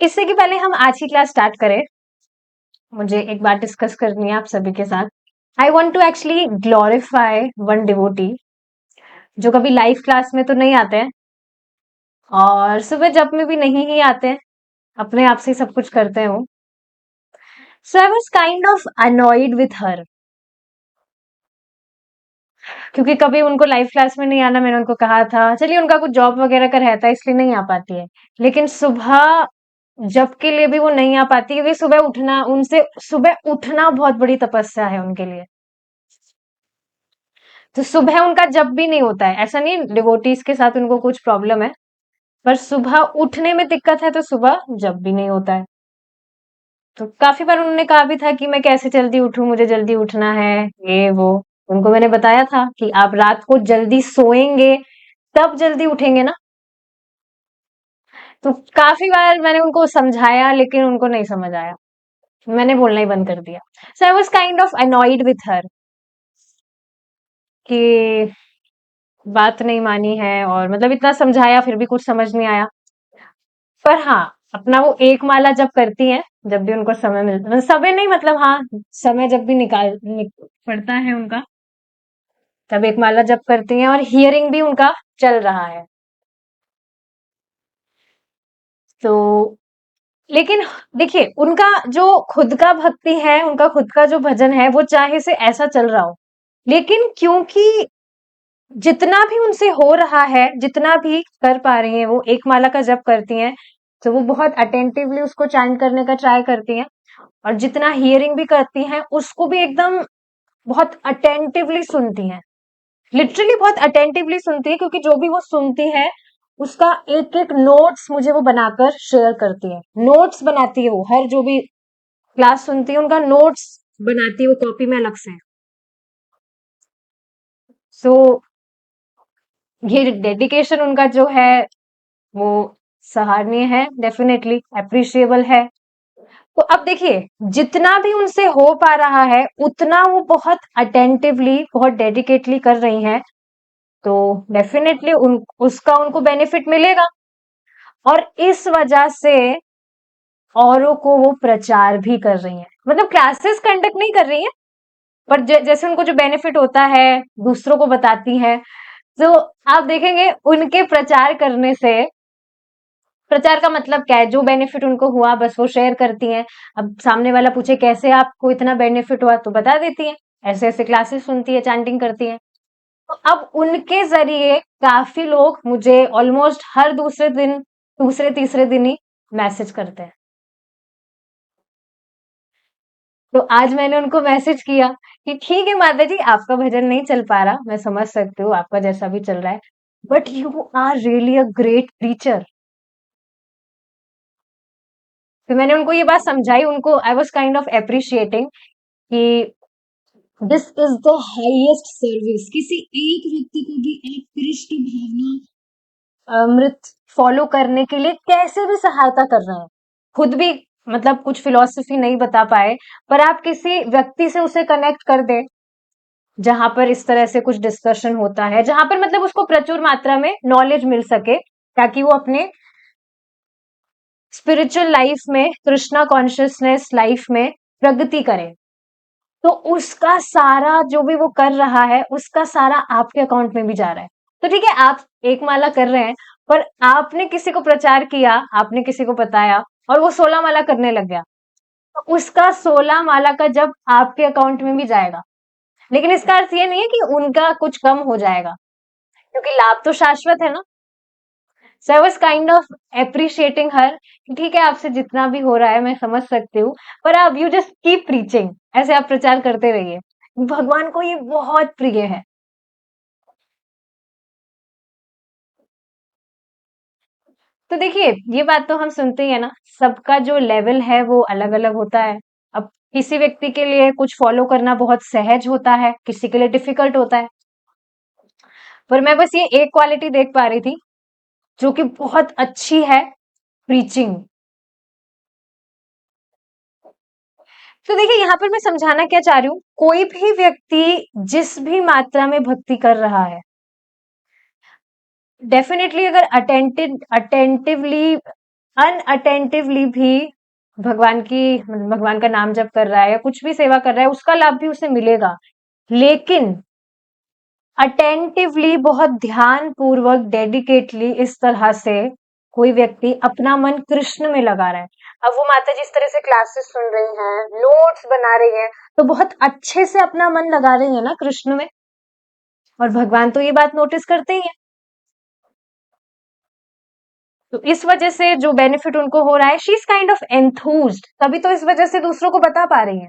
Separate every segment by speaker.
Speaker 1: इससे कि पहले हम आज की क्लास स्टार्ट करें, मुझे एक बात डिस्कस करनी है आप सभी के साथ। I want to actually glorify one devotee जो कभी लाइव क्लास में तो नहीं आते हैं और सुबह जब में भी नहीं ही आते हैं, अपने आप से ही सब कुछ करते हो। So I was kind of annoyed with her, क्योंकि कभी उनको लाइव क्लास में नहीं आना, मैंने उनको कहा था चलिए उनका कुछ जॉब वगैरह का रहता है इसलिए नहीं आ पाती है, लेकिन सुबह जब के लिए भी वो नहीं आ पाती क्योंकि सुबह उठना बहुत बड़ी तपस्या है उनके लिए। तो सुबह उनका जब भी नहीं होता है, ऐसा नहीं डिवोटीज के साथ उनको कुछ प्रॉब्लम है, पर सुबह उठने में दिक्कत है तो सुबह जब भी नहीं होता है। तो काफी बार उन्होंने कहा भी था कि मैं कैसे जल्दी उठूं, मुझे जल्दी उठना है, ये वो। उनको मैंने बताया था कि आप रात को जल्दी सोएंगे तब जल्दी उठेंगे ना। तो काफी बार मैंने उनको समझाया लेकिन उनको नहीं समझ आया, मैंने बोलना ही बंद कर दिया। So I was kind of annoyed with her कि बात नहीं मानी है, और मतलब इतना समझाया फिर भी कुछ समझ नहीं आया। पर हाँ, अपना वो एक माला जब करती हैं, जब भी उनको समय मिलता है, समय नहीं मतलब हाँ, समय जब भी पड़ता है उनका, तब एक माला जब करती हैं, और हियरिंग भी उनका चल रहा है। तो लेकिन देखिए उनका जो खुद का भक्ति है, उनका खुद का जो भजन है, वो चाहे से ऐसा चल रहा हो, लेकिन क्योंकि जितना भी उनसे हो रहा है, जितना भी कर पा रही हैं, वो एक माला का जप करती हैं, तो वो बहुत अटेंटिवली उसको चैंट करने का ट्राई करती हैं, और जितना हियरिंग भी करती हैं उसको भी एकदम बहुत अटेंटिवली सुनती हैं, लिटरली बहुत अटेंटिवली सुनती है, क्योंकि जो भी वो सुनती है उसका एक एक नोट्स मुझे वो बनाकर शेयर करती है, नोट्स बनाती है वो, हर जो भी क्लास सुनती है उनका नोट्स बनाती है वो कॉपी में अलग से। सो ये डेडिकेशन उनका जो है वो सराहनीय है, डेफिनेटली अप्रिशिएबल है। तो अब देखिए जितना भी उनसे हो पा रहा है उतना वो बहुत अटेंटिवली, बहुत डेडिकेटली कर रही हैं, तो डेफिनेटली उसका उनको बेनिफिट मिलेगा, और इस वजह से औरों को वो प्रचार भी कर रही हैं, मतलब क्लासेस कंडक्ट नहीं कर रही हैं, पर जैसे उनको जो बेनिफिट होता है दूसरों को बताती हैं। तो आप देखेंगे उनके प्रचार करने से, प्रचार का मतलब क्या है, जो बेनिफिट उनको हुआ बस वो शेयर करती हैं। अब सामने वाला पूछे कैसे आपको इतना बेनिफिट हुआ, तो बता देती हैं, ऐसे ऐसे क्लासेस सुनती है, चैंटिंग करती हैं। तो अब उनके जरिए काफी लोग मुझे ऑलमोस्ट हर दूसरे दिन, दूसरे तीसरे दिन ही मैसेज करते हैं। तो आज मैंने उनको मैसेज किया कि ठीक है माता जी, आपका भजन नहीं चल पा रहा, मैं समझ सकती हूँ आपका जैसा भी चल रहा है, but you are really a great teacher. तो मैंने उनको ये बात समझाई, उनको I was kind of appreciating कि this is the highest service. किसी एक व्यक्ति को भी आप कृष्ण भावना अमृत फॉलो करने के लिए कैसे भी सहायता कर रहे हैं, खुद भी मतलब कुछ फिलॉसफी नहीं बता पाए, पर आप किसी व्यक्ति से उसे कनेक्ट कर दे जहां पर इस तरह से कुछ डिस्कशन होता है, जहां पर मतलब उसको प्रचुर मात्रा में नॉलेज मिल सके, ताकि वो अपने स्पिरिचुअल लाइफ में, कृष्णा कॉन्शियसनेस लाइफ में प्रगति करे। तो उसका सारा जो भी वो कर रहा है उसका सारा आपके अकाउंट में भी जा रहा है। तो ठीक है आप एक माला कर रहे हैं, पर आपने किसी को प्रचार किया, आपने किसी को बताया, और वो 16 माला करने लग गया, तो उसका 16 माला का जब आपके अकाउंट में भी जाएगा। लेकिन इसका अर्थ ये नहीं है कि उनका कुछ कम हो जाएगा, क्योंकि लाभ तो शाश्वत है ना। So I was kind of appreciating her, ठीक है आपसे जितना भी हो रहा है मैं समझ सकती हूँ, पर आप यू जस्ट कीप प्रीचिंग, ऐसे आप प्रचार करते रहिए, भगवान को ये बहुत प्रिय है। तो देखिए ये बात तो हम सुनते ही है ना, सबका जो लेवल है वो अलग अलग होता है। अब किसी व्यक्ति के लिए कुछ फॉलो करना बहुत सहज होता है, किसी के लिए डिफिकल्ट होता है, पर मैं बस ये एक क्वालिटी देख पा रही थी जो कि बहुत अच्छी है, प्रीचिंग। तो देखिए यहाँ पर मैं समझाना क्या चाह रही हूँ, कोई भी व्यक्ति जिस भी मात्रा में भक्ति कर रहा है, डेफिनेटली अगर अटेंटिवली अनअटेंटिवली भी भगवान का नाम जप कर रहा है या कुछ भी सेवा कर रहा है, उसका लाभ भी उसे मिलेगा। लेकिन अटेंटिवली, बहुत ध्यान पूर्वक, डेडिकेटली इस तरह से कोई व्यक्ति अपना मन कृष्ण में लगा रहा है। अब वो माता जी इस तरह से क्लासेस सुन रही हैं, नोट्स बना रही हैं, तो बहुत अच्छे से अपना मन लगा रही है ना कृष्ण में, और भगवान तो ये बात नोटिस करते ही है। तो इस वजह से जो बेनिफिट उनको हो रहा है, शी इज काइंड ऑफ एंथूज्ड, तभी तो इस वजह से दूसरों को बता पा रही है।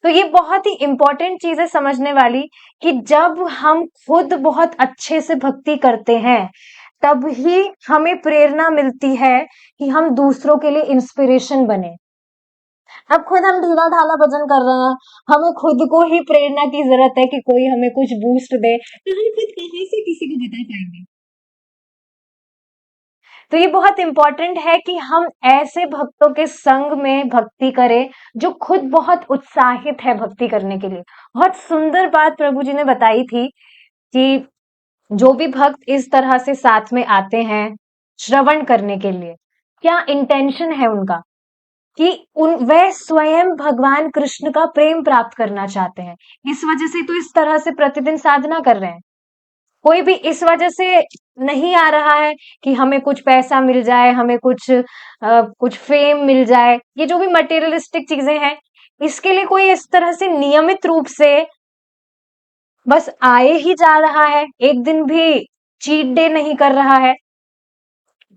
Speaker 1: तो ये बहुत ही इंपॉर्टेंट चीज है समझने वाली, कि जब हम खुद बहुत अच्छे से भक्ति करते हैं, तब ही हमें प्रेरणा मिलती है कि हम दूसरों के लिए इंस्पिरेशन बने। अब खुद हम ढीला ढाला भजन कर रहे हैं, हमें खुद को ही प्रेरणा की जरूरत है कि कोई हमें कुछ बूस्ट दे, तो हम खुद कहाँ से किसी को बता पाएंगे। तो ये बहुत इंपॉर्टेंट है कि हम ऐसे भक्तों के संग में भक्ति करें जो खुद बहुत उत्साहित है भक्ति करने के लिए। बहुत सुंदर बात प्रभु जी ने बताई थी कि जो भी भक्त इस तरह से साथ में आते हैं श्रवण करने के लिए, क्या इंटेंशन है उनका, कि वह स्वयं भगवान कृष्ण का प्रेम प्राप्त करना चाहते हैं, इस वजह से तो इस तरह से प्रतिदिन साधना कर रहे हैं। कोई भी इस वजह से नहीं आ रहा है कि हमें कुछ पैसा मिल जाए, हमें कुछ फेम मिल जाए, ये जो भी मटेरियलिस्टिक चीजें हैं, इसके लिए कोई इस तरह से नियमित रूप से बस आए ही जा रहा है, एक दिन भी चीट डे नहीं कर रहा है,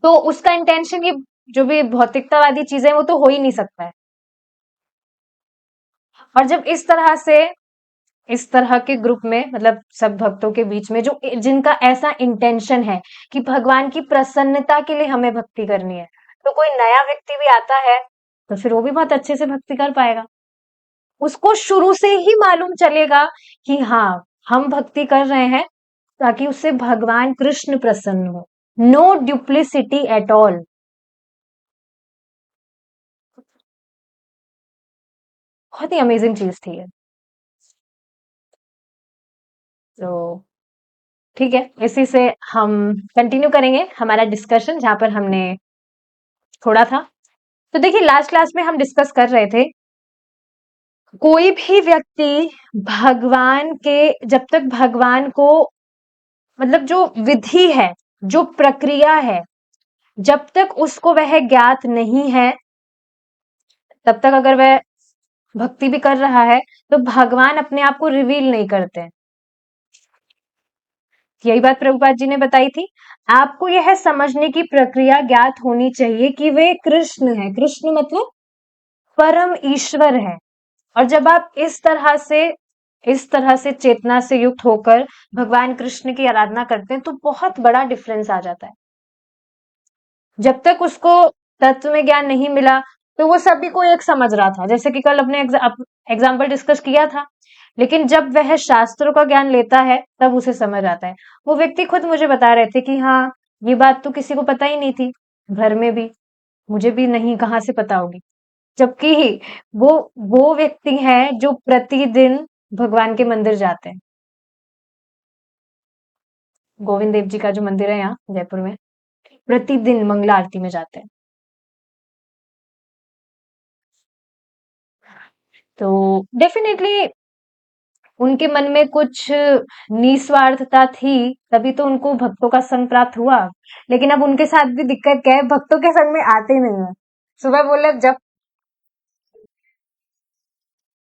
Speaker 1: तो उसका इंटेंशन, ये जो भी भौतिकतावादी चीजें, वो तो हो ही नहीं सकता है। और जब इस तरह के ग्रुप में, मतलब सब भक्तों के बीच में, जो जिनका ऐसा इंटेंशन है कि भगवान की प्रसन्नता के लिए हमें भक्ति करनी है, तो कोई नया व्यक्ति भी आता है तो फिर वो भी बहुत अच्छे से भक्ति कर पाएगा। उसको शुरू से ही मालूम चलेगा कि हाँ, हम भक्ति कर रहे हैं ताकि उससे भगवान कृष्ण प्रसन्न हो। No duplicity at all. बहुत ही अमेजिंग चीज थी ये। तो ठीक है, इसी से हम कंटिन्यू करेंगे हमारा डिस्कशन जहां पर हमने छोड़ा था। तो देखिए, लास्ट क्लास में हम डिस्कस कर रहे थे, कोई भी व्यक्ति भगवान के, जब तक भगवान को, मतलब जो विधि है, जो प्रक्रिया है, जब तक उसको वह ज्ञात नहीं है, तब तक अगर वह भक्ति भी कर रहा है, तो भगवान अपने आप को रिवील नहीं करते। यही बात प्रभुपाद जी ने बताई थी। आपको यह समझने की प्रक्रिया ज्ञात होनी चाहिए कि वे कृष्ण है। कृष्ण मतलब परम ईश्वर है। और जब आप इस तरह से चेतना से युक्त होकर भगवान कृष्ण की आराधना करते हैं, तो बहुत बड़ा डिफरेंस आ जाता है। जब तक उसको तत्व में ज्ञान नहीं मिला, तो वो सभी को एक समझ रहा था, जैसे कि कल अपने एग्जाम्पल डिस्कस किया था। लेकिन जब वह शास्त्रों का ज्ञान लेता है, तब उसे समझ आता है। वो व्यक्ति खुद मुझे बता रहे थे कि हाँ, ये बात तो किसी को पता ही नहीं थी, घर में भी मुझे भी नहीं, कहाँ से पता होगी। जबकि वो वो व्यक्ति हैं जो प्रतिदिन भगवान के मंदिर जाते हैं। गोविंद देव जी का जो मंदिर है यहाँ जयपुर में, प्रतिदिन मंगला आरती में जाते हैं। तो डेफिनेटली उनके मन में कुछ निस्वार्थता थी, तभी तो उनको भक्तों का संग प्राप्त हुआ। लेकिन अब उनके साथ भी दिक्कत क्या है, भक्तों के संग में आते नहीं है। सुबह बोले जब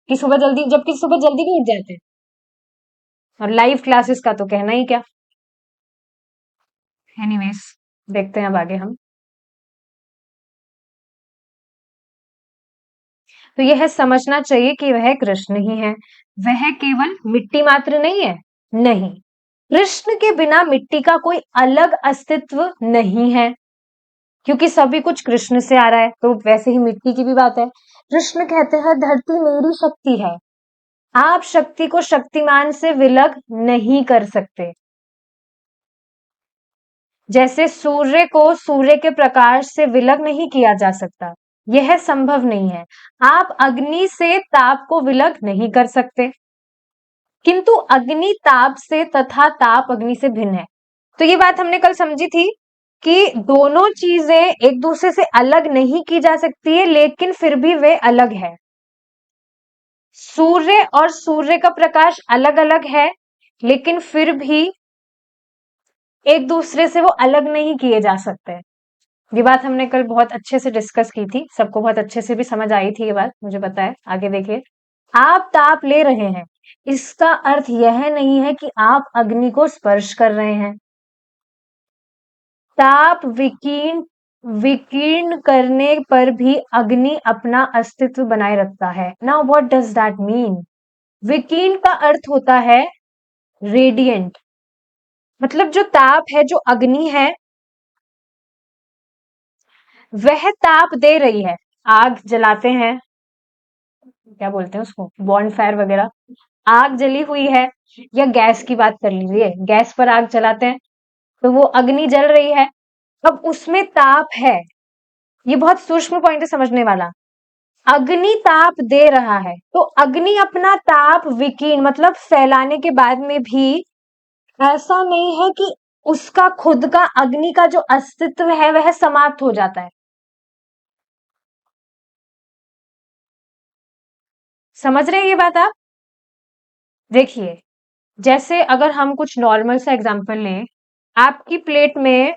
Speaker 1: कि सुबह जल्दी, जबकि सुबह जल्दी भी उठ जाते हैं, और लाइव क्लासेस का तो कहना ही क्या। एनीवेज, देखते हैं अब आगे हम। तो यह समझना चाहिए कि वह कृष्ण ही है। वह केवल मिट्टी मात्र नहीं है, नहीं, कृष्ण के बिना मिट्टी का कोई अलग अस्तित्व नहीं है, क्योंकि सभी कुछ कृष्ण से आ रहा है। तो वैसे ही मिट्टी की भी बात है। कृष्ण कहते हैं, धरती मेरी शक्ति है, आप शक्ति को शक्तिमान से विलग नहीं कर सकते। जैसे सूर्य को सूर्य के प्रकाश से विलग नहीं किया जा सकता, यह संभव नहीं है। आप अग्नि से ताप को विलग नहीं कर सकते, किंतु अग्नि ताप से तथा ताप अग्नि से भिन्न है। तो ये बात हमने कल समझी थी कि दोनों चीजें एक दूसरे से अलग नहीं की जा सकती है, लेकिन फिर भी वे अलग है। सूर्य और सूर्य का प्रकाश अलग अलग है, लेकिन फिर भी एक दूसरे से वो अलग नहीं किए जा सकते। ये बात हमने कल बहुत अच्छे से डिस्कस की थी, सबको बहुत अच्छे से भी समझ आई थी ये बात, मुझे पता है। आगे देखिए, आप ताप ले रहे हैं, इसका अर्थ यह नहीं है कि आप अग्नि को स्पर्श कर रहे हैं। ताप विकीर्ण विकीर्ण करने पर भी अग्नि अपना अस्तित्व बनाए रखता है। Now what does that mean? विकीर्ण का अर्थ होता है रेडिएंट, मतलब जो ताप है, जो अग्नि है, वह ताप दे रही है। आग जलाते हैं, क्या बोलते हैं उसको, बॉनफायर वगैरह, आग जली हुई है, या गैस की बात कर लीजिए, गैस पर आग जलाते हैं तो वो अग्नि जल रही है, अब उसमें ताप है। ये बहुत सूक्ष्म पॉइंट है समझने वाला। अग्नि ताप दे रहा है, तो अग्नि अपना ताप विकीर्ण मतलब फैलाने के बाद में भी ऐसा नहीं है कि उसका खुद का अग्नि का जो अस्तित्व है वह समाप्त हो जाता है। समझ रहे हैं ये बात आप? देखिए, जैसे अगर हम कुछ नॉर्मल सा एग्जांपल लें, आपकी प्लेट में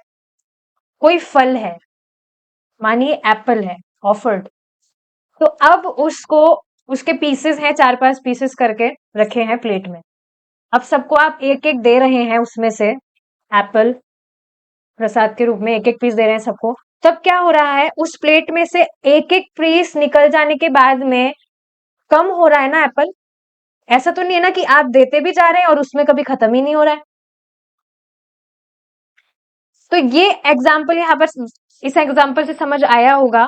Speaker 1: कोई फल है, मानिए एप्पल है, ऑफर्ड, तो अब उसको, उसके पीसेस हैं, 4-5 पीसेस करके रखे हैं प्लेट में। अब सबको आप एक एक दे रहे हैं, उसमें से एप्पल प्रसाद के रूप में एक एक पीस दे रहे हैं सबको। तब क्या हो रहा है, उस प्लेट में से एक एक पीस निकल जाने के बाद में कम हो रहा है ना एप्पल। ऐसा तो नहीं है ना कि आप देते भी जा रहे हैं और उसमें कभी खत्म ही नहीं हो रहा है। तो ये एग्जाम्पल यहाँ पर, इस एग्जाम्पल से समझ आया होगा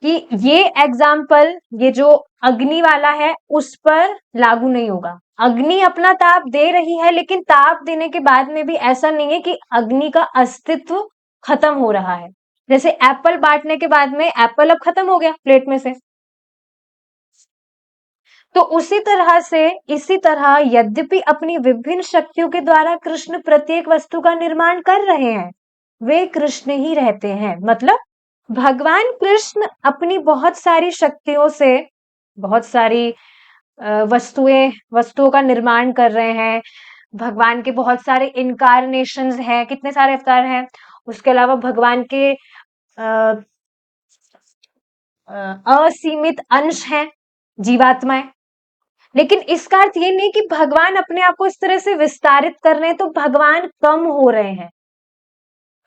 Speaker 1: कि ये एग्जाम्पल, ये जो अग्नि वाला है उस पर लागू नहीं होगा। अग्नि अपना ताप दे रही है, लेकिन ताप देने के बाद में भी ऐसा नहीं है कि अग्नि का अस्तित्व खत्म हो रहा है। जैसे एप्पल बांटने के बाद में एप्पल अब खत्म हो गया प्लेट में से, तो उसी तरह से, इसी तरह यद्यपि अपनी विभिन्न शक्तियों के द्वारा कृष्ण प्रत्येक वस्तु का निर्माण कर रहे हैं, वे कृष्ण ही रहते हैं। मतलब भगवान कृष्ण अपनी बहुत सारी शक्तियों से बहुत सारी वस्तुओं का निर्माण कर रहे हैं। भगवान के बहुत सारे इनकारनेशंस हैं, कितने सारे अवतार हैं। उसके अलावा भगवान के असीमित अंश हैं, जीवात्माएं। लेकिन इसका अर्थ ये नहीं कि भगवान अपने आप को इस तरह से विस्तारित कर रहे हैं तो भगवान कम हो रहे हैं।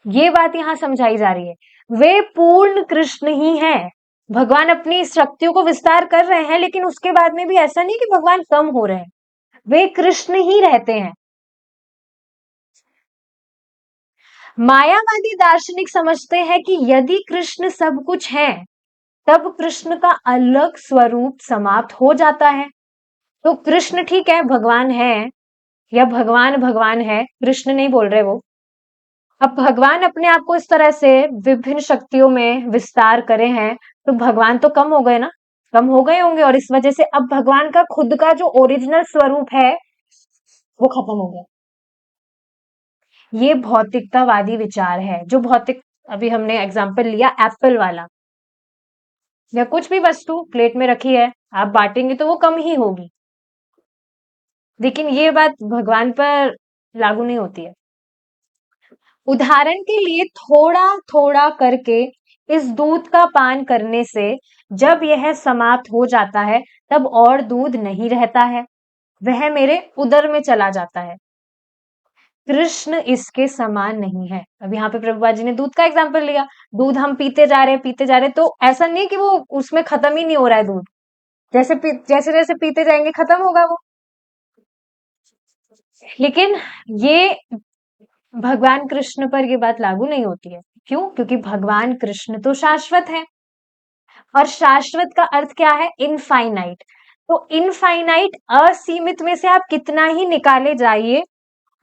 Speaker 1: ये बात यहां समझाई जा रही है, वे पूर्ण कृष्ण ही हैं। भगवान अपनी शक्तियों को विस्तार कर रहे हैं, लेकिन उसके बाद में भी ऐसा नहीं कि भगवान कम हो रहे हैं, वे कृष्ण ही रहते हैं। मायावादी दार्शनिक समझते हैं कि यदि कृष्ण सब कुछ है, तब कृष्ण का अलग स्वरूप समाप्त हो जाता है। तो कृष्ण ठीक है, भगवान है, या भगवान भगवान है, कृष्ण नहीं बोल रहे वो। अब भगवान अपने आप को इस तरह से विभिन्न शक्तियों में विस्तार करे हैं, तो भगवान तो कम हो गए ना, कम हो गए होंगे, और इस वजह से अब भगवान का खुद का जो ओरिजिनल स्वरूप है वो खत्म हो गया। ये भौतिकतावादी विचार है, जो भौतिक, अभी हमने एग्जाम्पल लिया एप्पल वाला, या कुछ भी वस्तु प्लेट में रखी है, आप बांटेंगे तो वो कम ही होगी, लेकिन ये बात भगवान पर लागू नहीं होती है। उदाहरण के लिए थोड़ा थोड़ा करके इस दूध का पान करने से जब यह समाप्त हो जाता है, तब और दूध नहीं रहता है, वह मेरे उदर में चला जाता है। कृष्ण इसके समान नहीं है। अब यहाँ पे प्रभुपाद जी ने दूध का एग्जाम्पल लिया, दूध हम पीते जा रहे हैं, तो ऐसा नहीं कि वो उसमें खत्म ही नहीं हो रहा है दूध, जैसे जैसे पीते जाएंगे खत्म होगा वो। लेकिन ये भगवान कृष्ण पर ये बात लागू नहीं होती है। क्यों? क्योंकि भगवान कृष्ण तो शाश्वत है, और शाश्वत का अर्थ क्या है? इनफाइनाइट। तो इनफाइनाइट, असीमित में से आप कितना ही निकाले जाइए,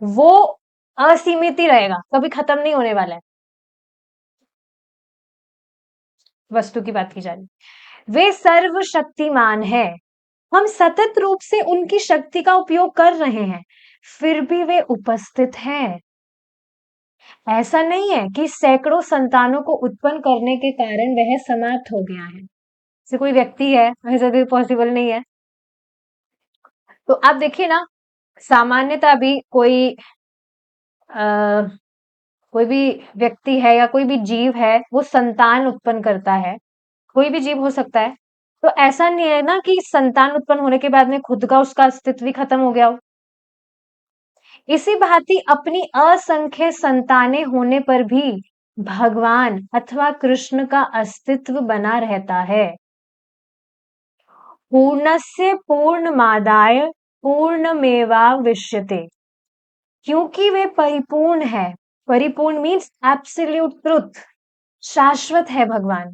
Speaker 1: वो असीमित ही रहेगा, कभी खत्म नहीं होने वाला है। वस्तु की बात की जा रही, वे सर्वशक्तिमान है, हम सतत रूप से उनकी शक्ति का उपयोग कर रहे हैं, फिर भी वे उपस्थित हैं। ऐसा नहीं है कि सैकड़ों संतानों को उत्पन्न करने के कारण वह समाप्त हो गया है। जैसे कोई व्यक्ति है, ऐसा तो पॉसिबल नहीं है। तो आप देखिए ना, सामान्यतः अभी अ, कोई भी व्यक्ति है या कोई भी जीव है, वो संतान उत्पन्न करता है। कोई भी जीव हो सकता है। तो ऐसा नहीं है ना कि संतान उत्पन्न होने के बाद में खुद का उसका अस्तित्व ही खत्म हो गया हो। इसी भांति अपनी असंख्य संतानें होने पर भी भगवान अथवा कृष्ण का अस्तित्व बना रहता है। पूर्णस्य पूर्णमादाय पूर्णमेवावशिष्यते, क्योंकि वे परिपूर्ण है। परिपूर्ण मीन्स एब्सोल्यूट ट्रुथ, शाश्वत है भगवान,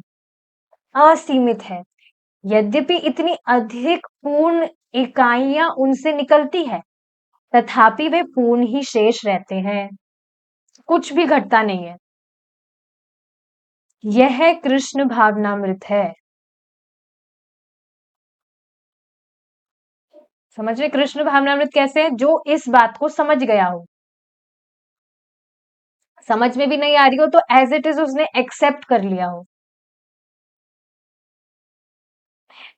Speaker 1: असीमित है। यद्यपि इतनी अधिक पूर्ण इकाइयां उनसे निकलती है, तथापि वे पूर्ण ही शेष रहते हैं, कुछ भी घटता नहीं है। यह कृष्ण भावनामृत है। समझ रहे कृष्ण भावनामृत कैसे है? जो इस बात को समझ गया हो। समझ में भी नहीं आ रही हो तो एज इट इज उसने एक्सेप्ट कर लिया हो।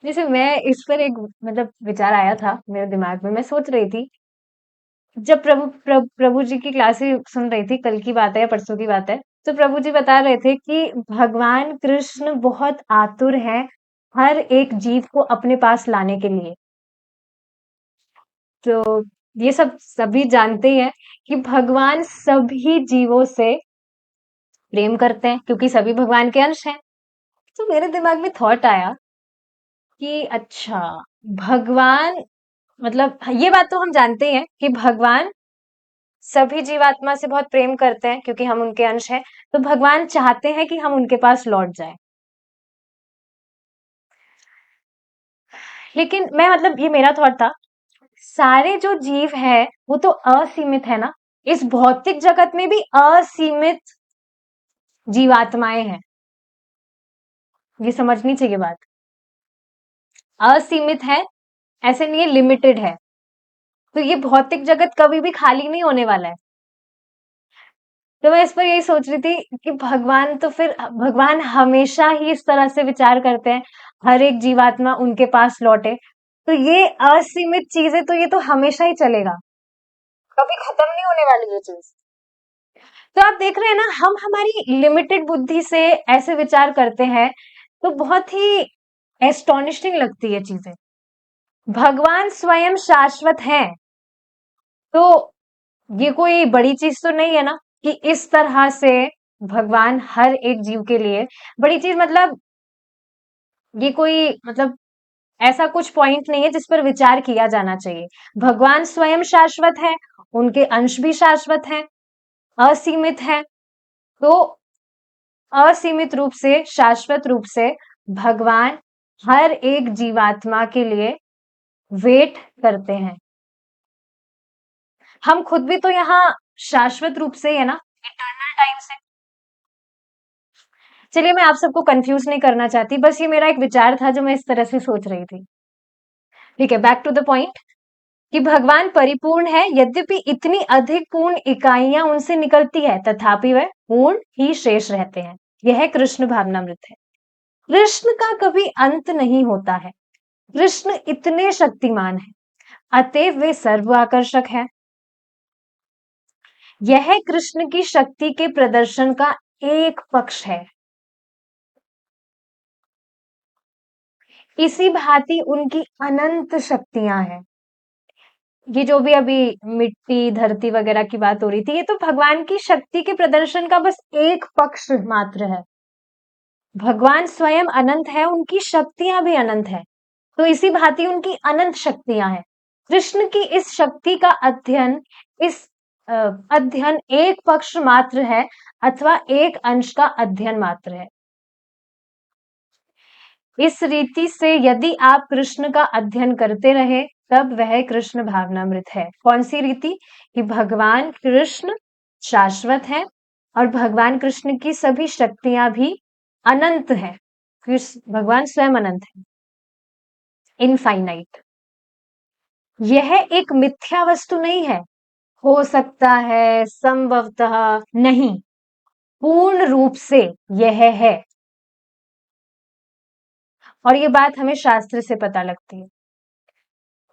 Speaker 1: जैसे मैं इस पर एक मतलब विचार आया था मेरे दिमाग में, मैं सोच रही थी जब प्रभु जी की क्लासेस सुन रही थी, कल की बात है या परसों की बात है, तो प्रभु जी बता रहे थे कि भगवान कृष्ण बहुत आतुर हैं हर एक जीव को अपने पास लाने के लिए। तो ये सब सभी जानते ही हैं कि भगवान सभी जीवों से प्रेम करते हैं क्योंकि सभी भगवान के अंश हैं। तो मेरे दिमाग में थॉट आया कि अच्छा, भगवान मतलब ये बात तो हम जानते ही हैं कि भगवान सभी जीवात्मा से बहुत प्रेम करते हैं क्योंकि हम उनके अंश हैं। तो भगवान चाहते हैं कि हम उनके पास लौट जाएं। लेकिन मैं मतलब ये मेरा थॉट था, सारे जो जीव है वो तो असीमित है ना। इस भौतिक जगत में भी असीमित जीवात्माएं हैं, ये समझनी चाहिए बात। असीमित है, ऐसे नहीं है लिमिटेड है। तो ये भौतिक जगत कभी भी खाली नहीं होने वाला है। तो मैं इस पर यही सोच रही थी कि भगवान तो फिर भगवान हमेशा ही इस तरह से विचार करते हैं, हर एक जीवात्मा उनके पास लौटे। तो ये असीमित चीज है तो ये तो हमेशा ही चलेगा, कभी खत्म नहीं होने वाली ये चीज। तो आप देख रहे हैं ना, हम हमारी लिमिटेड बुद्धि से ऐसे विचार करते हैं, तो बहुत ही एस्टोनिशिंग लगती है चीजें। भगवान स्वयं शाश्वत हैं, तो ये कोई बड़ी चीज तो नहीं है ना कि इस तरह से भगवान हर एक जीव के लिए बड़ी चीज मतलब ये कोई मतलब ऐसा कुछ पॉइंट नहीं है जिस पर विचार किया जाना चाहिए। भगवान स्वयं शाश्वत है, उनके अंश भी शाश्वत हैं, असीमित है। तो असीमित रूप से, शाश्वत रूप से भगवान हर एक जीवात्मा के लिए वेट करते हैं। हम खुद भी तो यहाँ शाश्वत रूप से है ना, इटर्नल टाइम से। चलिए मैं आप सबको कंफ्यूज नहीं करना चाहती, बस ये मेरा एक विचार था जो मैं इस तरह से सोच रही थी। ठीक है, बैक टू द पॉइंट कि भगवान परिपूर्ण है, यद्यपि इतनी अधिक पूर्ण इकाइयां उनसे निकलती है, तथापि वह पूर्ण ही शेष रहते हैं। यह कृष्ण भावनामृत है। कृष्ण का कभी अंत नहीं होता है। कृष्ण इतने शक्तिमान है, अतएव वे सर्व आकर्षक है। यह कृष्ण की शक्ति के प्रदर्शन का एक पक्ष है। इसी भांति उनकी अनंत शक्तियां हैं। ये जो भी अभी मिट्टी, धरती वगैरह की बात हो रही थी, ये तो भगवान की शक्ति के प्रदर्शन का बस एक पक्ष मात्र है। भगवान स्वयं अनंत है, उनकी शक्तियां भी अनंत है। तो इसी भांति उनकी अनंत शक्तियां हैं। कृष्ण की इस शक्ति का अध्ययन, इस अ, अध्ययन एक पक्ष मात्र है अथवा एक अंश का अध्ययन मात्र है। इस रीति से यदि आप कृष्ण का अध्ययन करते रहे, तब वह कृष्ण भावनामृत है। कौन सी रीति? कि भगवान कृष्ण शाश्वत है और भगवान कृष्ण की सभी शक्तियां भी अनंत है। भगवान स्वयं अनंत है, इनफाइनाइट। यह एक मिथ्या वस्तु नहीं है, हो सकता है, संभवतः, नहीं, पूर्ण रूप से यह है। और ये बात हमें शास्त्र से पता लगती है।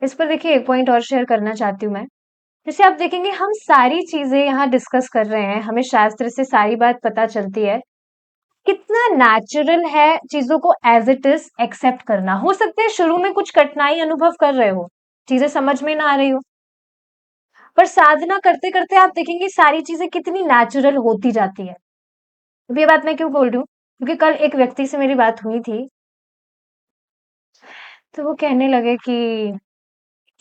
Speaker 1: इस पर देखिए एक पॉइंट और शेयर करना चाहती हूँ मैं। जैसे आप देखेंगे हम सारी चीजें यहाँ डिस्कस कर रहे हैं, हमें शास्त्र से सारी बात पता चलती है। कितना नेचुरल है चीजों को एज इट इज एक्सेप्ट करना। हो सकता है शुरू में कुछ कठिनाई अनुभव कर रहे हो, चीजें समझ में ना आ रही हो, पर साधना करते करते आप देखेंगे सारी चीजें कितनी नेचुरल होती जाती है। अब ये बात मैं क्यों बोल रही हूँ, क्योंकि कल एक व्यक्ति से मेरी बात हुई थी, तो वो कहने लगे कि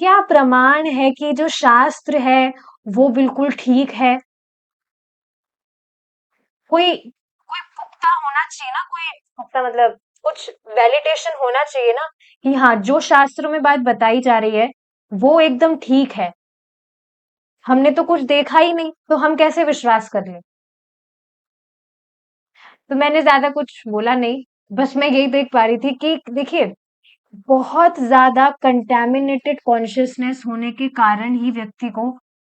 Speaker 1: क्या प्रमाण है कि जो शास्त्र है वो बिल्कुल ठीक है। कोई कोई पुख्ता होना चाहिए ना, कोई पुख्ता मतलब कुछ वैलिडेशन होना चाहिए ना, कि हाँ जो शास्त्रों में बात बताई जा रही है वो एकदम ठीक है। हमने तो कुछ देखा ही नहीं, तो हम कैसे विश्वास कर लें। तो मैंने ज्यादा कुछ बोला नहीं, बस मैं यही देख पा रही थी कि देखिए बहुत ज्यादा कंटेमिनेटेड कॉन्शियसनेस होने के कारण ही व्यक्ति को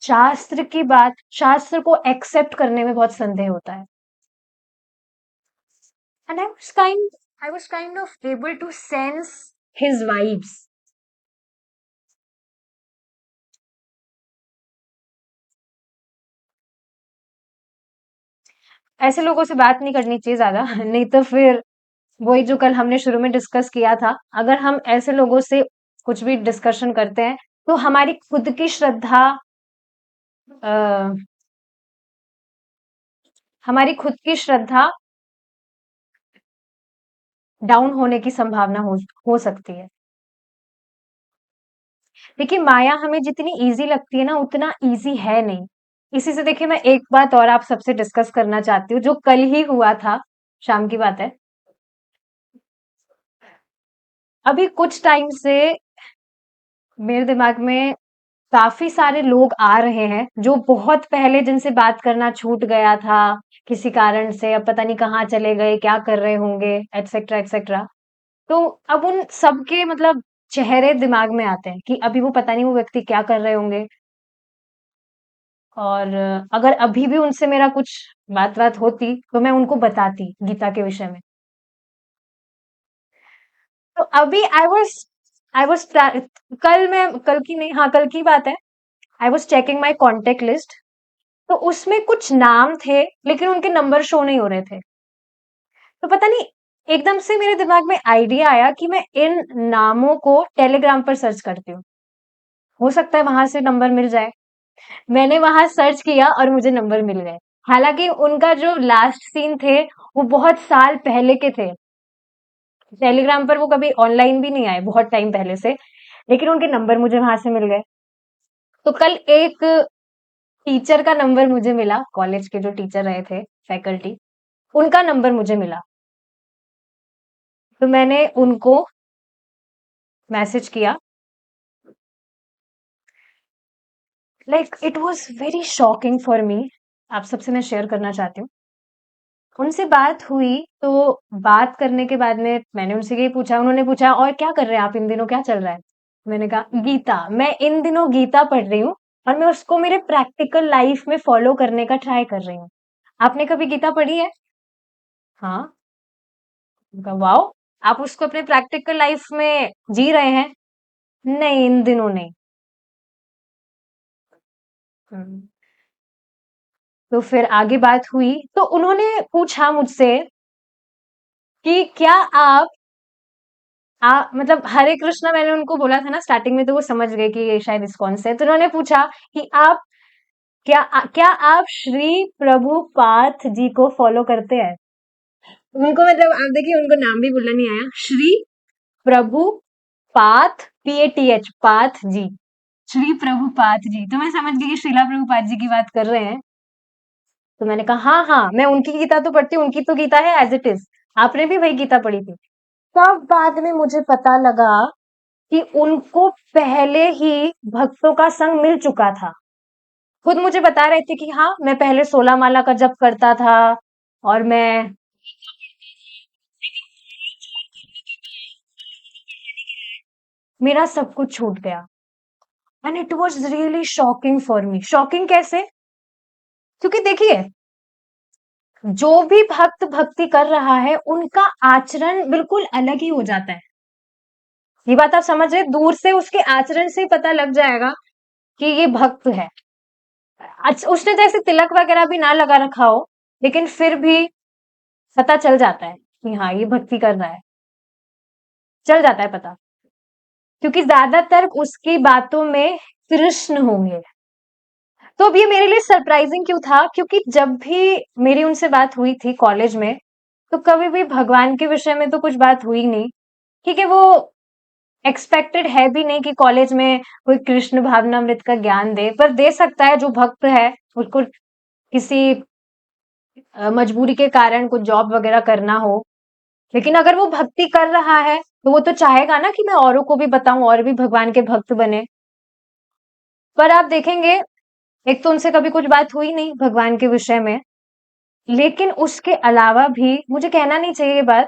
Speaker 1: शास्त्र को एक्सेप्ट करने में बहुत संदेह होता है। And I was kind of able to sense his vibes. ऐसे लोगों से बात नहीं करनी चाहिए ज्यादा नहीं तो फिर वही जो कल हमने शुरू में डिस्कस किया था, अगर हम ऐसे लोगों से कुछ भी डिस्कशन करते हैं तो अ, हमारी खुद की श्रद्धा डाउन होने की संभावना हो सकती है। देखिए माया हमें जितनी इजी लगती है ना उतना इजी है नहीं। इसी से देखिए मैं एक बात और आप सबसे डिस्कस करना चाहती हूँ जो कल ही हुआ था, शाम की बात है। अभी कुछ टाइम से मेरे दिमाग में काफी सारे लोग आ रहे हैं जो बहुत पहले जिनसे बात करना छूट गया था किसी कारण से, अब पता नहीं कहाँ चले गए, क्या कर रहे होंगे, एटसेट्रा एटसेट्रा। तो अब उन सबके मतलब चेहरे दिमाग में आते हैं कि अभी वो पता नहीं वो व्यक्ति क्या कर रहे होंगे। और अगर अभी भी उनसे मेरा कुछ बात बात होती तो मैं उनको बताती गीता के विषय में। तो अभी आई वॉज कल की नहीं, हाँ कल की बात है। I was checking my contact list, तो उसमें कुछ नाम थे लेकिन उनके नंबर शो नहीं हो रहे थे। तो पता नहीं एकदम से मेरे दिमाग में आइडिया आया कि मैं इन नामों को टेलीग्राम पर सर्च करती हूँ, हो सकता है वहां से नंबर मिल जाए। मैंने वहां सर्च किया और मुझे नंबर मिल गए। हालांकि उनका जो लास्ट सीन थे वो बहुत साल पहले के थे, टेलीग्राम पर वो कभी ऑनलाइन भी नहीं आए बहुत टाइम पहले से, लेकिन उनके नंबर मुझे वहां से मिल गए। तो कल एक टीचर का नंबर मुझे मिला, कॉलेज के जो टीचर रहे थे, फैकल्टी, उनका नंबर मुझे मिला। तो मैंने उनको मैसेज किया। Like it was very shocking for me, आप सबसे मैं शेयर करना चाहती हूँ। उनसे बात हुई, तो बात करने के बाद में मैंने उनसे यही पूछा, उन्होंने पूछा और क्या कर रहे हैं आप इन दिनों, क्या चल रहा है। मैंने कहा गीता, मैं इन दिनों गीता पढ़ रही हूँ और मैं उसको मेरे प्रैक्टिकल लाइफ में फॉलो करने का ट्राई कर रही हूँ। आपने कभी गीता पढ़ी है? हाँ। मैंने कहा, वाओ, आप उसको अपने प्रैक्टिकल लाइफ में जी रहे हैं? नहीं, इन दिनों नहीं। हम्म। तो फिर आगे बात हुई तो उन्होंने पूछा मुझसे कि क्या मतलब हरे कृष्णा मैंने उनको बोला था ना स्टार्टिंग में, तो वो समझ गए कि ये शायद इस्कॉन से है। तो उन्होंने पूछा कि आप क्या आप श्री प्रभुपाथ जी को फॉलो करते हैं? उनको मतलब आप देखिए उनको नाम भी बोलना नहीं आया, श्री प्रभुपाथ, PATH, पाथ जी, श्री प्रभुपाथ जी। तो मैं समझ गई कि श्रीला प्रभुपाद जी की बात कर रहे हैं। तो मैंने कहा हाँ हाँ, मैं उनकी गीता तो पढ़ती हूँ, उनकी तो गीता है एज इट इज, आपने भी वही गीता पढ़ी थी। तब बाद में मुझे पता लगा कि उनको पहले ही भक्तों का संग मिल चुका था। खुद मुझे बता रहे थे कि हाँ मैं पहले 16 माला का जप करता था और मैं मेरा सब कुछ छूट गया। And it was really shocking for me. Shocking कैसे? क्योंकि देखिए, जो भी भक्त भक्ति कर रहा है उनका आचरण बिल्कुल अलग ही हो जाता है। ये बात आप समझ रहे? दूर से उसके आचरण से ही पता लग जाएगा कि ये भक्त है। उसने जैसे तिलक वगैरह भी ना लगा रखा हो, लेकिन फिर भी पता चल जाता है कि हाँ, ये भक्ति कर रहा है। चल जाता है पता, क्योंकि ज्यादातर उसकी बातों में कृष्ण होंगे। तो अब ये मेरे लिए सरप्राइजिंग क्यों था? क्योंकि जब भी मेरी उनसे बात हुई थी कॉलेज में, तो कभी भी भगवान के विषय में तो कुछ बात हुई नहीं। ठीक है, वो एक्सपेक्टेड है भी नहीं कि कॉलेज में कोई कृष्ण भावनामृत का ज्ञान दे, पर दे सकता है जो भक्त है, उसको किसी मजबूरी के कारण कुछ जॉब वगैरह करना हो। लेकिन अगर वो भक्ति कर रहा है, तो वो तो चाहेगा ना कि मैं औरों को भी बताऊं और भी भगवान के भक्त बने। पर आप देखेंगे, एक तो उनसे कभी कुछ बात हुई नहीं भगवान के विषय में, लेकिन उसके अलावा भी मुझे कहना नहीं चाहिए ये बात,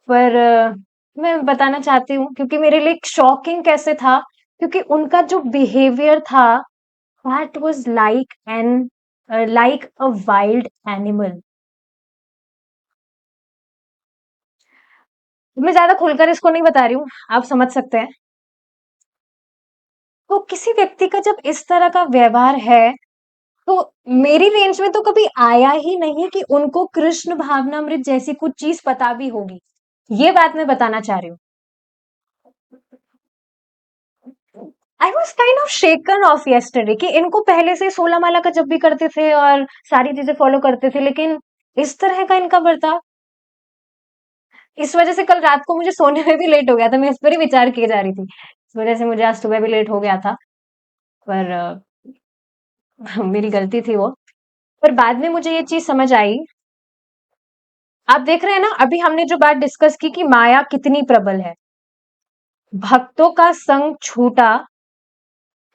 Speaker 1: पर मैं बताना चाहती हूँ क्योंकि मेरे लिए शॉकिंग कैसे था, क्योंकि उनका जो बिहेवियर था, that was like a wild animal. मैं ज्यादा खुलकर इसको नहीं बता रही हूँ, आप समझ सकते हैं। तो किसी व्यक्ति का जब इस तरह का व्यवहार है, तो मेरी रेंज में तो कभी आया ही नहीं कि उनको कृष्ण भावनामृत जैसी कुछ चीज पता भी होगी। ये बात मैं बताना चाह रही हूँ। आई was kind of shaken of yesterday कि इनको पहले से 16 माला का जब भी करते थे और सारी चीजें फॉलो करते थे, लेकिन इस तरह का इनका बर्ताव, इस वजह से कल रात को मुझे सोने में भी लेट हो गया था। मैं इस पर ही विचार किए जा रही थी, इस वजह से मुझे आज सुबह भी लेट हो गया था। पर मेरी गलती थी वो। पर बाद में मुझे ये चीज समझ आई। आप देख रहे हैं ना, अभी हमने जो बात डिस्कस की कि माया कितनी प्रबल है। भक्तों का संग छूटा,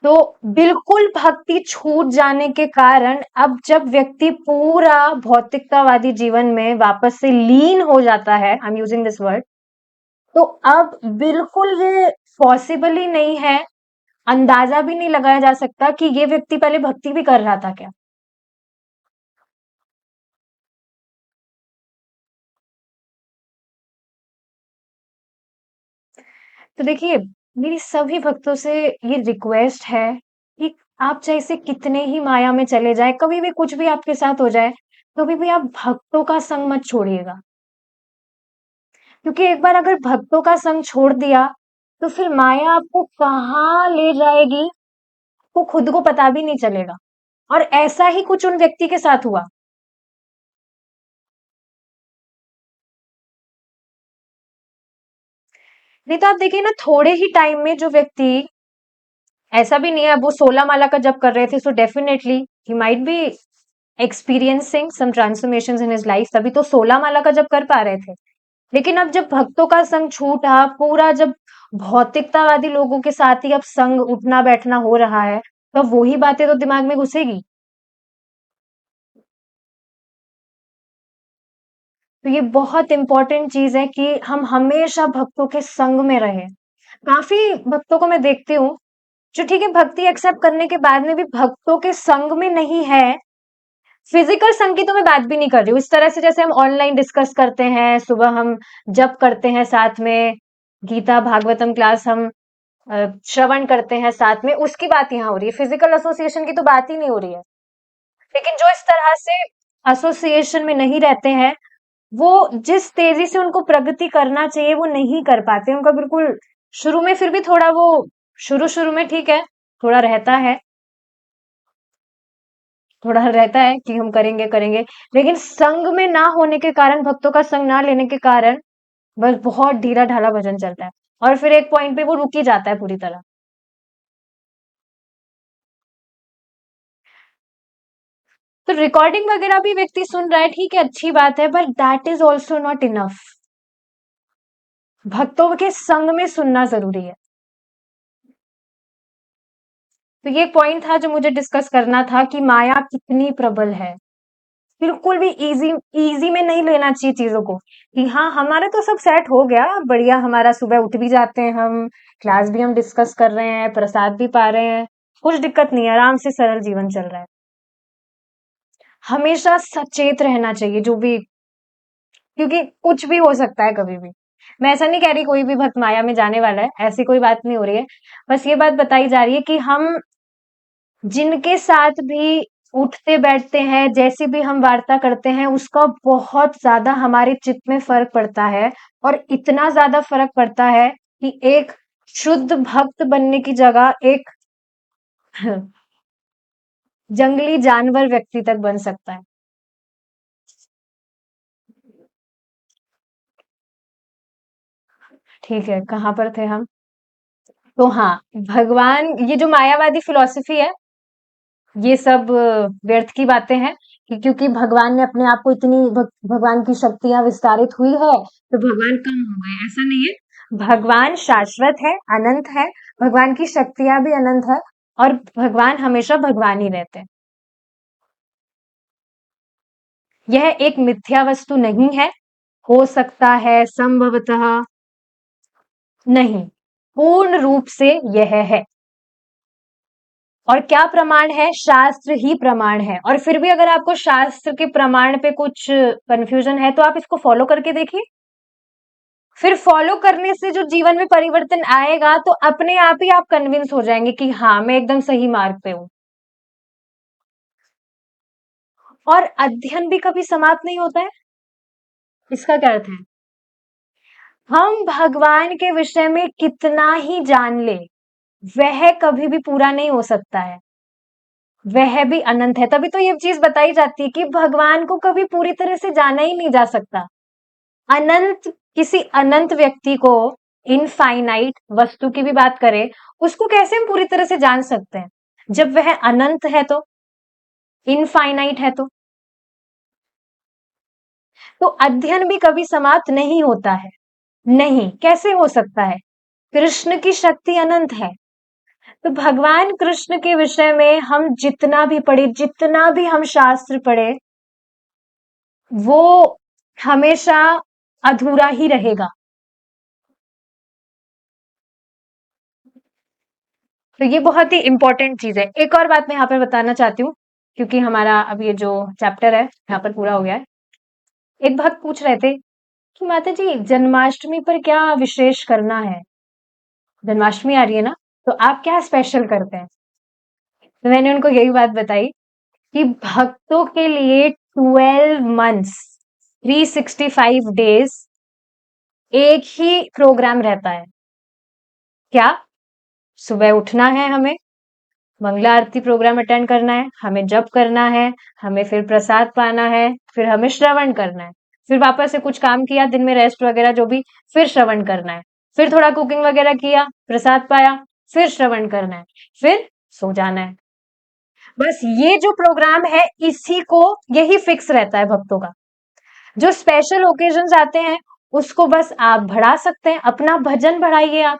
Speaker 1: तो बिल्कुल भक्ति छूट जाने के कारण अब जब व्यक्ति पूरा भौतिकतावादी जीवन में वापस से लीन हो जाता है, I am using this word, तो अब बिल्कुल ये पॉसिबल ही नहीं है, अंदाजा भी नहीं लगाया जा सकता कि ये व्यक्ति पहले भक्ति भी कर रहा था क्या। तो देखिए, मेरी सभी भक्तों से ये रिक्वेस्ट है कि आप चाहे से कितने ही माया में चले जाए, कभी भी कुछ भी आपके साथ हो जाए, कभी भी आप भक्तों का संग मत छोड़िएगा। क्योंकि एक बार अगर भक्तों का संग छोड़ दिया, तो फिर माया आपको कहाँ ले जाएगी, वो खुद को पता भी नहीं चलेगा। और ऐसा ही कुछ उन व्यक्ति के साथ हुआ। नहीं तो आप देखिए ना, थोड़े ही टाइम में जो व्यक्ति, ऐसा भी नहीं है अब वो 16 माला का जब कर रहे थे, so definitely he might be experiencing some transformations in his life, तभी तो 16 माला का जब कर पा रहे थे। लेकिन अब जब भक्तों का संग छूटा, पूरा जब भौतिकतावादी लोगों के साथ ही अब संग उठना बैठना हो रहा है, तो अब वही बातें तो दिमाग में घुसेगी। तो ये बहुत इंपॉर्टेंट चीज है कि हम हमेशा भक्तों के संग में रहें। काफी भक्तों को मैं देखती हूँ जो, ठीक है, भक्ति एक्सेप्ट करने के बाद में भी भक्तों के संग में नहीं है। फिजिकल संग की तो मैं बात भी नहीं कर रही हूँ, इस तरह से जैसे हम ऑनलाइन डिस्कस करते हैं, सुबह हम जब करते हैं साथ में, गीता भागवतम क्लास हम श्रवण करते हैं साथ में, उसकी बात यहाँ हो रही है। फिजिकल एसोसिएशन की तो बात ही नहीं हो रही है। लेकिन जो इस तरह से एसोसिएशन में नहीं रहते हैं, वो जिस तेजी से उनको प्रगति करना चाहिए वो नहीं कर पाते। उनका बिल्कुल शुरू में फिर भी थोड़ा वो, शुरू शुरू में ठीक है, थोड़ा रहता है, थोड़ा रहता है कि हम करेंगे करेंगे, लेकिन संग में ना होने के कारण, भक्तों का संग ना लेने के कारण, बस बहुत ढीला ढाला भजन चलता है। और फिर एक पॉइंट पे वो रुक ही जाता है पूरी तरह। तो रिकॉर्डिंग वगैरह भी व्यक्ति सुन रहा है, ठीक है, अच्छी बात है, but that is also not enough. भक्तों के संग में सुनना जरूरी है। तो ये पॉइंट था जो मुझे डिस्कस करना था कि माया कितनी प्रबल है। बिल्कुल भी इजी इजी में नहीं लेना चाहिए चीजों को कि हाँ हमारा तो सब सेट हो गया बढ़िया, हमारा सुबह उठ भी जाते हैं हम, क्लास भी हम डिस्कस कर रहे हैं, प्रसाद भी पा रहे हैं, कुछ दिक्कत नहीं है, आराम से सरल जीवन चल रहा है। हमेशा सचेत रहना चाहिए जो भी, क्योंकि कुछ भी हो सकता है कभी भी। मैं ऐसा नहीं कह रही कोई भी भक्त माया में जाने वाला है, ऐसी कोई बात नहीं हो रही है। बस ये बात बताई जा रही है कि हम जिनके साथ भी उठते बैठते हैं, जैसी भी हम वार्ता करते हैं, उसका बहुत ज्यादा हमारे चित्त में फर्क पड़ता है। और इतना ज्यादा फर्क पड़ता है कि एक शुद्ध भक्त बनने की जगह एक जंगली जानवर व्यक्ति तक बन सकता है। ठीक है, कहाँ पर थे हम? तो हाँ, भगवान, ये जो मायावादी फिलॉसफी है, ये सब व्यर्थ की बातें हैं कि क्योंकि भगवान ने अपने आप को इतनी भगवान की शक्तियां विस्तारित हुई है तो भगवान कम हो गए, ऐसा नहीं है। भगवान शाश्वत है, अनंत है, भगवान की शक्तियां भी अनंत है, और भगवान हमेशा भगवान ही रहते हैं। यह एक मिथ्या वस्तु नहीं है। हो सकता है, संभवतः, नहीं, पूर्ण रूप से यह है। और क्या प्रमाण है? शास्त्र ही प्रमाण है। और फिर भी अगर आपको शास्त्र के प्रमाण पे कुछ कंफ्यूजन है तो आप इसको फॉलो करके देखिए। फिर फॉलो करने से जो जीवन में परिवर्तन आएगा तो अपने आप ही आप कन्विंस हो जाएंगे कि हाँ मैं एकदम सही मार्ग पे हूँ। और अध्ययन भी कभी समाप्त नहीं होता है। इसका क्या अर्थ है? हम भगवान के विषय में कितना ही जान ले, वह कभी भी पूरा नहीं हो सकता है। वह भी अनंत है। तभी तो ये चीज बताई जाती है कि भगवान को कभी पूरी तरह से जाना ही नहीं जा सकता। अनंत, किसी अनंत व्यक्ति को, इनफाइनाइट वस्तु की भी बात करें, उसको कैसे हम पूरी तरह से जान सकते हैं जब वह अनंत है? तो इनफाइनाइट है तो अध्ययन भी कभी समाप्त नहीं होता है। नहीं, कैसे हो सकता है? कृष्ण की शक्ति अनंत है। तो भगवान कृष्ण के विषय में हम जितना भी पढ़े, जितना भी हम शास्त्र पढ़े, वो हमेशा अधूरा ही रहेगा। तो ये बहुत ही इंपॉर्टेंट चीज है। एक और बात मैं यहाँ पर बताना चाहती हूँ, क्योंकि हमारा अब ये जो चैप्टर है यहाँ पर पूरा हो गया है। एक भक्त पूछ रहे थे कि माता जी जन्माष्टमी पर क्या विशेष करना है? जन्माष्टमी आ रही है ना, तो आप क्या स्पेशल करते हैं? तो मैंने उनको यही बात बताई कि भक्तों के लिए 12 मंथ्स, 365 डेज एक ही प्रोग्राम रहता है। क्या? सुबह उठना है हमें, मंगला आरती प्रोग्राम अटेंड करना है, हमें जप करना है, हमें फिर प्रसाद पाना है, फिर हमें श्रवण करना है, फिर वापस से कुछ काम किया, दिन में रेस्ट वगैरह जो भी, फिर श्रवण करना है, फिर थोड़ा कुकिंग वगैरह किया, प्रसाद पाया, फिर श्रवण करना है, फिर सो जाना है। बस ये जो प्रोग्राम है इसी को, यही फिक्स रहता है भक्तों का। जो स्पेशल ओकेजन्स आते हैं उसको बस आप बढ़ा सकते हैं, अपना भजन बढ़ाइए आप।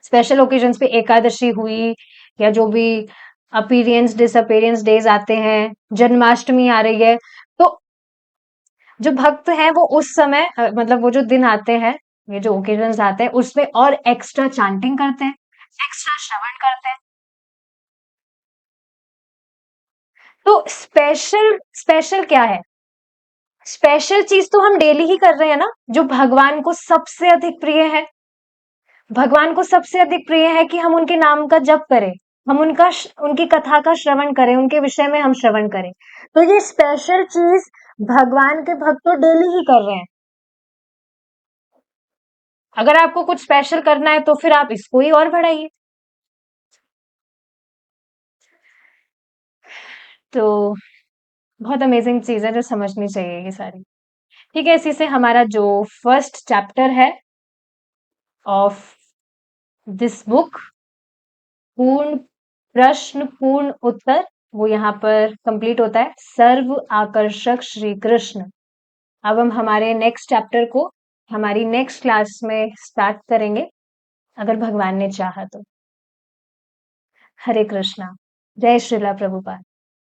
Speaker 1: स्पेशल ओकेजन्स पे एकादशी हुई, या जो भी अपीरियंस डिसअपीरियंस डेज आते हैं, जन्माष्टमी आ रही है, तो जो भक्त हैं वो उस समय मतलब वो जो दिन आते हैं, ये जो ओकेजन्स आते हैं उसमें और एक्स्ट्रा चांटिंग करते हैं, एक्स्ट्रा श्रवण करते हैं। तो स्पेशल स्पेशल क्या है? स्पेशल चीज तो हम डेली ही कर रहे हैं ना, जो भगवान को सबसे अधिक प्रिय है। भगवान को सबसे अधिक प्रिय है कि हम उनके नाम का जप करें, हम उनकी कथा का श्रवण करें, उनके विषय में हम श्रवण करें। तो ये स्पेशल चीज भगवान के भक्त तो डेली ही कर रहे हैं। अगर आपको कुछ स्पेशल करना है तो फिर आप इसको ही और बढ़ाइए। तो बहुत अमेजिंग चीज है जो समझनी चाहिए ये सारी। ठीक है, इसी से हमारा जो फर्स्ट चैप्टर है ऑफ दिस बुक, पूर्ण प्रश्न पूर्ण उत्तर, वो यहाँ पर कंप्लीट होता है। सर्व आकर्षक श्री कृष्ण। अब हम हमारे नेक्स्ट चैप्टर को हमारी नेक्स्ट क्लास में स्टार्ट करेंगे, अगर भगवान ने चाहा तो। हरे कृष्णा। जय श्रीला प्रभुपाद।